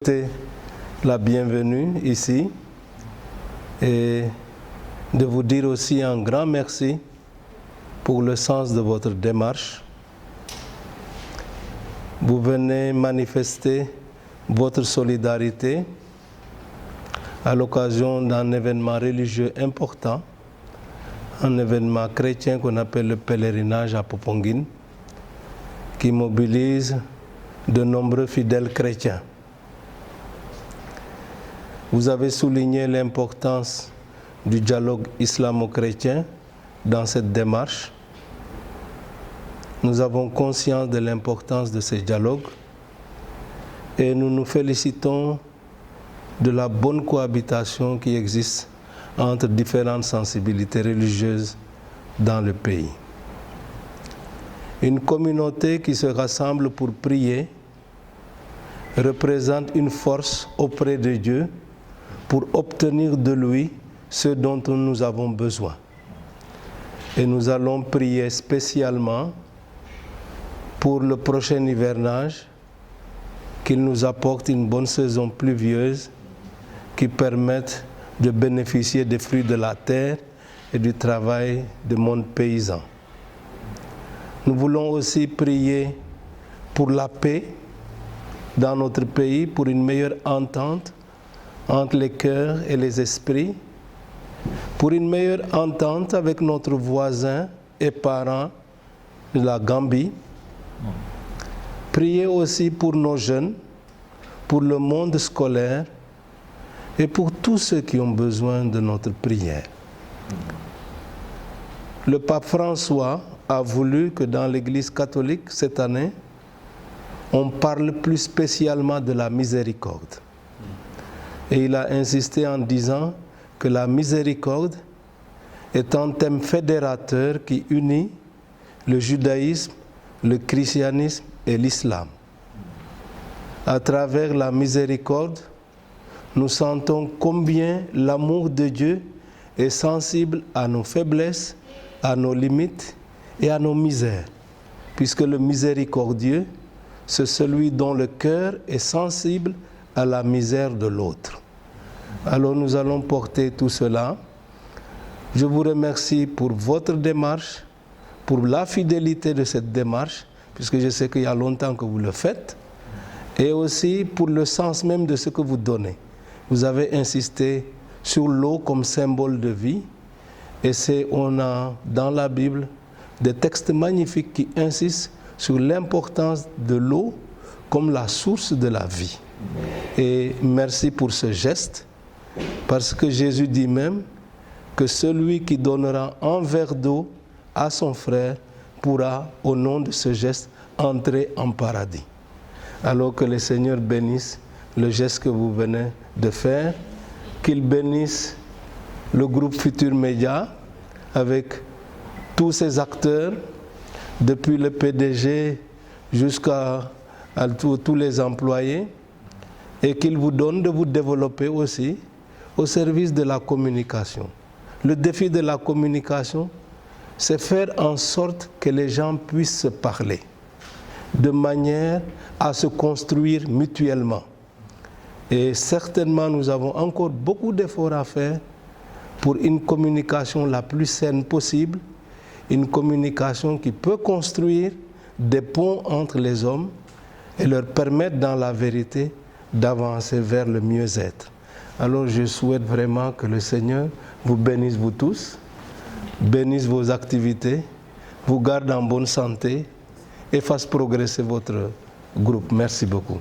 La bienvenue ici et de vous dire aussi un grand merci pour le sens de votre démarche. Vous venez manifester votre solidarité à l'occasion d'un événement religieux important, un événement chrétien qu'on appelle le pèlerinage à Popenguine, qui mobilise de nombreux fidèles chrétiens. Vous avez souligné l'importance du dialogue islamo-chrétien dans cette démarche. Nous avons conscience de l'importance de ces dialogues et nous nous félicitons de la bonne cohabitation qui existe entre différentes sensibilités religieuses dans le pays. Une communauté qui se rassemble pour prier représente une force auprès de Dieu pour obtenir de lui ce dont nous avons besoin. Et nous allons prier spécialement pour le prochain hivernage, qu'il nous apporte une bonne saison pluvieuse qui permette de bénéficier des fruits de la terre et du travail du monde paysan. Nous voulons aussi prier pour la paix dans notre pays, pour une meilleure entente entre les cœurs et les esprits, pour une meilleure entente avec notre voisin et parent de la Gambie. Priez aussi pour nos jeunes, pour le monde scolaire et pour tous ceux qui ont besoin de notre prière. Le pape François a voulu que dans l'Église catholique cette année, on parle plus spécialement de la miséricorde. Et il a insisté en disant que la miséricorde est un thème fédérateur qui unit le judaïsme, le christianisme et l'islam. À travers la miséricorde, nous sentons combien l'amour de Dieu est sensible à nos faiblesses, à nos limites et à nos misères, puisque le miséricordieux, c'est celui dont le cœur est sensible à la misère de l'autre. Alors nous allons porter tout cela. Je vous remercie pour votre démarche, pour la fidélité de cette démarche, puisque je sais qu'il y a longtemps que vous le faites, et aussi pour le sens même de ce que vous donnez. Vous avez insisté sur l'eau comme symbole de vie, et on a dans la Bible des textes magnifiques qui insistent sur l'importance de l'eau comme la source de la vie. Et merci pour ce geste, parce que Jésus dit même que celui qui donnera un verre d'eau à son frère pourra, au nom de ce geste, entrer en paradis. Alors que le Seigneur bénisse le geste que vous venez de faire, qu'il bénisse le groupe Futur Média avec tous ses acteurs, depuis le PDG jusqu'à tous les employés, et qu'il vous donne de vous développer aussi au service de la communication. Le défi de la communication, c'est faire en sorte que les gens puissent se parler, de manière à se construire mutuellement. Et certainement, nous avons encore beaucoup d'efforts à faire pour une communication la plus saine possible, une communication qui peut construire des ponts entre les hommes et leur permettre dans la vérité d'avancer vers le mieux-être. Alors je souhaite vraiment que le Seigneur vous bénisse vous tous, bénisse vos activités, vous garde en bonne santé et fasse progresser votre groupe. Merci beaucoup.